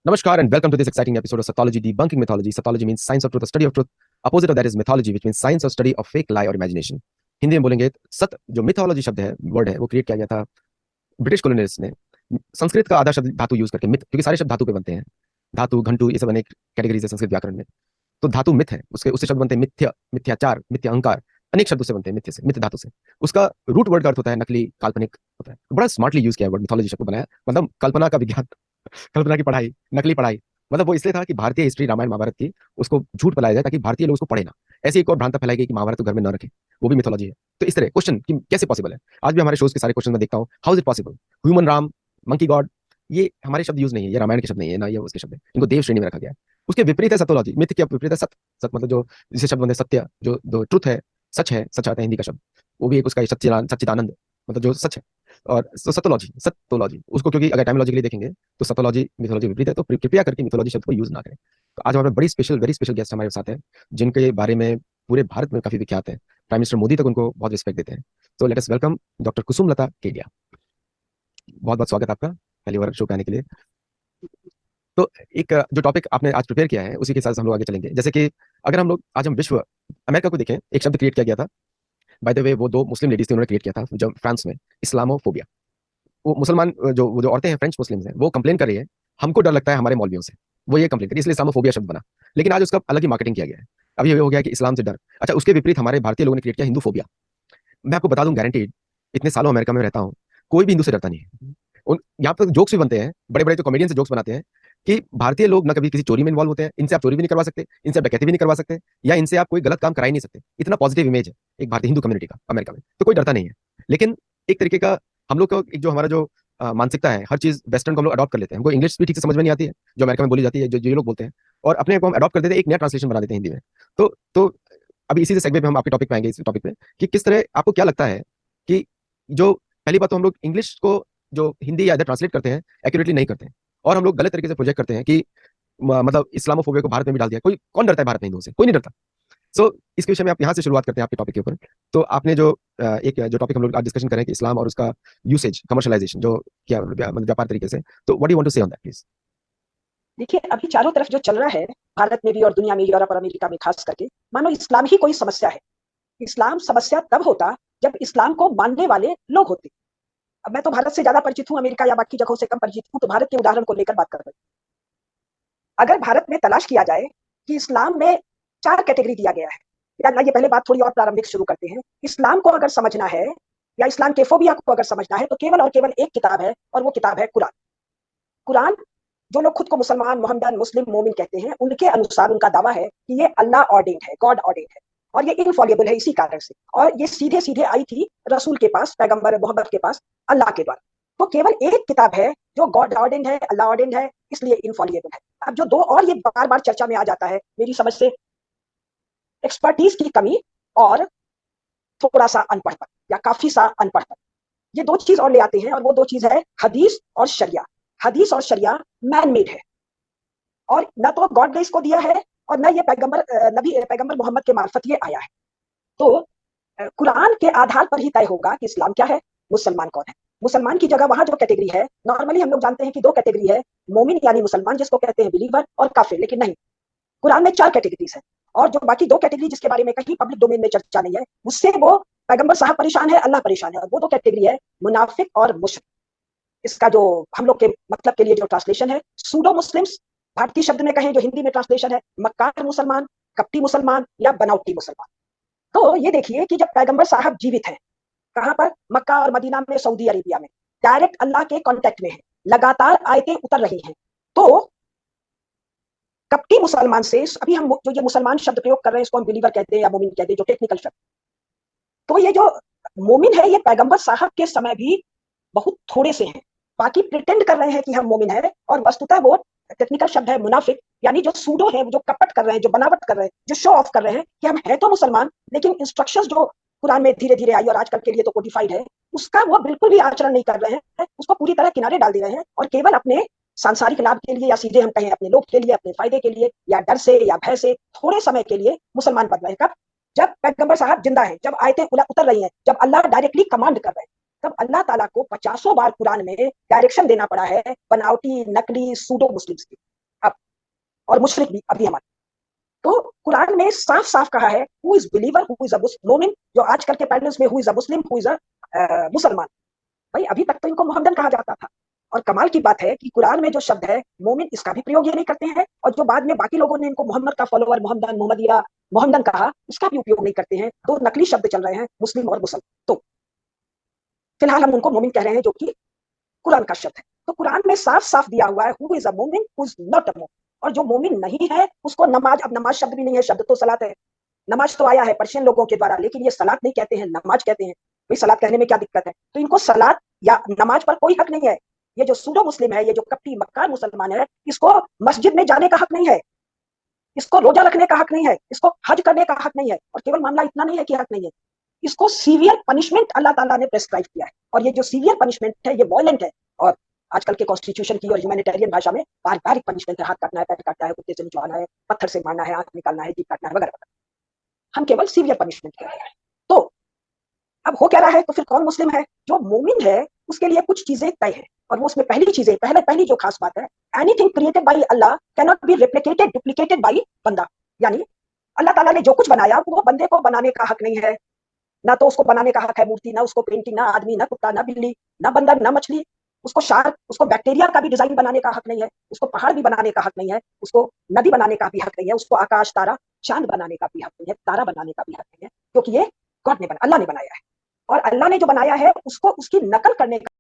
Namaskar and welcome to this exciting episode of Sathology Debunking Mythology. Sathology means science of truth, the study of truth. Opposite of that is mythology, which means science or study of fake, lie और imagination. Hindi में बोलेंगे सत जो mythology शब्द है word है वो create किया गया था ब्रिटिश कॉलोनियलिस्ट ने संस्कृत का आधा शब्द धातु यूज करके मिथ क्योंकि सारे शब्द धातु पे बनते हैं धातु घंटू ये सब अनेक कैटेगरीज है संस्कृत व्याकरण में तो धातु मिथ है उसके उससे शब्द बनते हैं मिथ्या मिथ्याचार मिथ्या अहंकार अनेक शब्दों से बनते हैं मिथ्य से मिथ्य धातु से उसका रूट वर्ड का अर्थ होता है नकली काल्पनिक होता है बड़ा स्मार्टली यूज किया वर्ड मिथोलॉजी शब्द बनाया मतलब कल्पना का विज्ञान कल्पना की पढ़ाई नकली पढ़ाई मतलब वो इसलिए था कि भारतीय हिस्ट्री रामायण महाभारत की उसको झूठ फैलाया जाए ताकि भारतीय लोग उसको पढ़े ना ऐसी एक और भ्रांता फैलाई गई कि महाभारत तो घर में न रखे वो भी मिथोलॉजी है तो इस तरह क्वेश्चन कि कैसे पॉसिबल है आज भी हमारे शोज के सारे क्वेश्चन में देखता हूँ how is it possible human Ram monkey God ये हमारे शब्द यूज नहीं है ये रामायण के शब्द नहीं है ना ये उसके शब्द है इनको देव श्रेणी में रखा गया है उसके विपरीत है सतोलॉजी मिथ के विपरीत है सत सत मतलब जो जिसे शब्द बनते सत्य जो ट्रुथ है सच आता है हिंदी का शब्द वो भी एक उसका सच्चिदानंद मतलब जो सच है और सतोलॉजी उसको क्योंकि अगर टाइमोलॉजिकली देखेंगे तो सतोलॉजी मिथोलॉजी विपरीत है तो कृपया करके मिथोलॉजी शब्द को यूज ना करें तो आज हमारे बड़ी स्पेशल वेरी स्पेशल गेस्ट हमारे साथ हैं जिनके बारे में पूरे भारत में काफी विख्यात है प्राइम मिनिस्टर मोदी तक उनको बहुत रिस्पेक्ट देते हैं तो लेट अस वेलकम डॉक्टर कुसुम लता केडिया बहुत बहुत स्वागत आपका पहली बार शो पे आने के लिए तो एक जो टॉपिक आपने आज प्रिपेयर किया है उसी के साथ हम लोग आगे चलेंगे जैसे कि अगर हम लोग आज हम विश्व अमेरिका को देखें एक शब्द क्रिएट किया गया था बाय द वे वो दो मुस्लिम लेडीज थी उन्होंने क्रिएट किया था जब फ्रांस में इस्लामोफोबिया वो मुसलमान जो औरतें हैं फ्रेंच मुस्लिम्स हैं वो कंप्लेन कर रही है हमको डर लगता है हमारे मौलवियों से वो ये कंप्लेन करी इसलिए इस्लामोफोबिया शब्द बना लेकिन आज उसका अलग ही मार्केटिंग किया गया है अब ये हो गया कि इस्लाम से डर अच्छा उसके विपरीत हमारे भारतीय लोगों ने क्रिएट किया हिंदू फोबिया मैं आपको बता दूं गारंटीड इतने सालों अमेरिका में रहता हूँ कोई भी हिंदू से डरता नहीं है यहाँ पर जोक्स भी बनते हैं बड़े बड़े जो कॉमेडियन से जोक्स बनाते हैं कि भारतीय लोग ना कभी किसी चोरी में इन्वॉल्व होते हैं इनसे आप चोरी भी नहीं करवा सकते इनसे आप डकैती भी नहीं करवा सकते या इनसे आप कोई गलत काम करा ही नहीं सकते इतना पॉजिटिव इमेज है एक भारतीय हिंदू कम्युनिटी का अमेरिका में तो कोई डरता नहीं है लेकिन एक तरीके का हम लोग को एक जो हमारा जो मानसिकता है हर चीज वेस्टर्न को हम लोग अडॉप्ट कर लेते हैं हमको इंग्लिश भी ठीक से समझ में नहीं आती है जो अमेरिका में बोली जाती है जो ये लोग बोलते हैं और अपने को हम अडॉप्ट कर देते हैं एक नया ट्रांसलेशन बना देते हैं हिंदी में तो अभी इसी से सेगवे पे हम आपके टॉपिक पे आएंगे इस टॉपिक पे कि किस तरह आपको क्या लगता है कि जो पहली बात तो हम लोग इंग्लिश को जो हिंदी या इधर ट्रांसलेट करते हैं एक्यूरेटली नहीं करते हैं और हम लोग गलत तरीके से प्रोजेक्ट करते हैं कि मतलब इस्लामोफोबिया को भारत में भी डाल दिया कोई कौन डरता है भारत में हिंदुओं से कोई नहीं डरता इसके विषय में आप यहाँ से शुरुआत करते हैं आपके टॉपिक के ऊपर तो आपने जो एक जो टॉपिक हम लोग आज डिस्कशन करें कि इस्लाम और उसका यूसेज कमर्शलाइजेशन जो क्या मतलब व्यापार तरीके से तो what do you want to say on that please देखिए, अभी चारों तरफ जो चल रहा है भारत में भी और दुनिया में यूरोप और अमेरिका में खास करके मानो इस्लाम ही कोई समस्या है। इस्लाम समस्या तब होता जब इस्लाम को मानने वाले लोग होते। अब मैं तो भारत से ज्यादा परिचित हूँ, अमेरिका या बाकी जगहों से कम परिचित हूँ, तो भारत के उदाहरण को लेकर बात कर रहे हैं। अगर भारत में तलाश किया जाए कि इस्लाम में 4 कैटेगरी दिया गया है या ना, ये पहले बात थोड़ी और प्रारंभिक शुरू करते हैं। इस्लाम को अगर समझना है या इस्लाम के फोबिया को अगर समझना है तो केवल और केवल एक किताब है और वो किताब है कुरान। कुरान जो लोग खुद को मुसलमान मोहम्मदन मुस्लिम मोमिन कहते हैं उनके अनुसार उनका दावा है कि ये अल्लाह ऑर्डेन्ड है, गॉड ऑर्डेन्ड है और ये इनफॉलिएबल है इसी कारण से। और ये सीधे सीधे आई थी रसूल के पास, पैगंबर मोहम्मद के पास अल्लाह के द्वारा। तो केवल एक किताब है जो गॉड ऑर्डेन्ड है, अल्लाह ऑर्डेन्ड है, इसलिए इनफॉलिएबल है। अब जो दो और ये बार बार चर्चा में आ जाता है मेरी समझ से एक्सपर्टीज की कमी और थोड़ा सा अनपढ़पन या काफी सा अनपढ़पन, ये दो चीज और ले आते हैं और वो दो चीज है हदीस और शरिया। हदीस और शरिया मैन मेड है और न तो गॉड ने इसको दिया है और न ये पैगंबर मोहम्मद के मार्फत ये आया है। तो कुरान के आधार पर ही तय होगा कि इस्लाम क्या है, मुसलमान कौन है। मुसलमान की जगह वहां जो कैटेगरी है, नॉर्मली हम लोग जानते हैं कि 2 कैटेगरी है, मोमिन यानी मुसलमान जिसको कहते हैं बिलीवर और काफिर, लेकिन नहीं, कुरान में 4 कैटेगरीज है और जो बाकी 2 कैटेगरी जिसके बारे में कहीं पब्लिक डोमेन में चर्चा नहीं है उससे वो पैगंबर साहब परेशान है, अल्लाह परेशान है। और वो 2 कैटेगरी है मुनाफिक और मुशरिक। इसका जो हम लोग के मतलब के लिए जो ट्रांसलेशन है सूडो मुस्लिम्स, भारतीय शब्द में कहें जो हिंदी में ट्रांसलेशन है मक्कार मुसलमान, कपटी मुसलमान या बनावटी मुसलमान। तो ये देखिए कि जब पैगंबर साहब जीवित हैं, कहां पर, मक्का और मदीना में, सऊदी अरेबिया में, डायरेक्ट अल्लाह के कांटेक्ट में है, लगातार आयतें उतर रही हैं, तो कपटी मुसलमान से अभी हम जो ये मुसलमान शब्द प्रयोग कर रहे हैं इसको हम बिलीवर कहते हैं या मोमिन कहते हैं, जो टेक्निकल शब्द। तो ये जो मोमिन है ये पैगंबर साहब के समय भी बहुत थोड़े से हैं, बाकी प्रिटेंड कर रहे हैं कि हम मोमिन हैं और वस्तुतः वो टेक्निकल शब्द है मुनाफिक, यानी जो सूडो है, जो कपट कर रहे हैं, जो बनावट कर रहे हैं, जो शो ऑफ कर रहे हैं कि हम हैं तो मुसलमान लेकिन इंस्ट्रक्शंस जो कुरान में धीरे धीरे आई और आजकल के लिए तो कोडिफाइड है उसका वो बिल्कुल भी आचरण नहीं कर रहे हैं, उसको पूरी तरह किनारे डाल दे रहे हैं और केवल अपने सांसारिक लाभ के लिए या सीधे हम कहें अपने लोभ के लिए, अपने फायदे के लिए या डर से या भय से थोड़े समय के लिए मुसलमान बन रहे हैं। कब? जब पैगंबर साहब जिंदा है, जब आयतें उतर रही हैं, जब अल्लाह डायरेक्टली कमांड कर रहे हैं, तब अल्लाह ताला को 50 बार कुरान में डायरेक्शन देना पड़ा है बनावटी नकली सूडो मुस्लिम्स की। और मुशरिक भी अभी हमारे। तो कुरान में साफ साफ कहा है who is believer, who is a मोमिन, जो आजकल के पैटर्न्स में who is a Muslim, who is a मुसलमान। भाई अभी तक तो इनको मोहम्मदन कहा जाता था, और कमाल की बात है कि कुरान में जो शब्द है मोमिन, इसका भी प्रयोग ये नहीं करते हैं, और जो बाद में बाकी लोगों ने इनको मोहम्मद का फॉलोअर, मोहम्मदन, मोहम्मदिया, मोहम्मदन कहा, इसका भी उपयोग नहीं करते हैं। दो नकली शब्द चल रहे हैं, मुस्लिम और मुसल। तो फिलहाल हम उनको मोमिन कह रहे हैं, जो कि कुरान का शब्द है। तो कुरान में साफ साफ दिया हुआ है हु इज अ मोमिन, हु इज नॉट अ मोमिन। और जो मोमिन नहीं है उसको नमाज, अब नमाज शब्द भी नहीं है, शब्द तो सलात है। नमाज तो आया है पर्शियन लोगों के द्वारा, लेकिन ये सलात नहीं कहते हैं, नमाज कहते हैं। भाई सलात कहने में क्या दिक्कत है? तो इनको सलात या नमाज पर कोई हक नहीं है। ये जो सूडो मुस्लिम है, ये जो कपटी मक्कार मुसलमान है, इसको मस्जिद में जाने का हक नहीं है, इसको रोजा रखने का हक नहीं है, इसको हज करने का हक नहीं है। और केवल मामला इतना नहीं है कि हक नहीं है, इसको सीवियर पनिशमेंट अल्लाह ताला ने प्रेस्क्राइब किया है। और ये जो सीवियर पनिशमेंट है ये वायलेंट है, और आजकल के कॉन्स्टिट्यूशन की और ह्यूमैनिटेरियन भाषा में बारबारिक पनिशमेंट है। हाथ काटना है, पैर काटना है, कुत्ते से निचवाना है, पत्थर से मारना है, आंख निकालना है, जीभ काटना है, वगैरह। हम केवल सीवियर पनिशमेंट कह रहे हैं। तो अब हो क्या रहा है? तो फिर कौन मुस्लिम है? जो मोमिन है उसके लिए कुछ चीजें तय है, और वो उसमें पहली जो खास बात है, anything created by Allah can not be replicated, duplicated by बंदा। यानी अल्लाह ताला ने जो कुछ बनाया वो बंदे को बनाने का हक नहीं है। ना तो उसको बनाने का हक है मूर्ति, ना उसको पेंटिंग, ना आदमी, ना कुत्ता, ना बिल्ली, ना बंदर, ना मछली। उसको शार्क, उसको बैक्टीरिया का भी डिजाइन बनाने का हक नहीं है, उसको पहाड़ भी बनाने का हक नहीं है, उसको नदी बनाने का भी हक नहीं है, उसको आकाश, तारा, चांद बनाने का भी हक नहीं है, तारा बनाने का भी हक नहीं है, क्योंकि ये गॉड ने अल्लाह ने बनाया है। और अल्लाह ने जो बनाया है उसको उसकी नकल करने का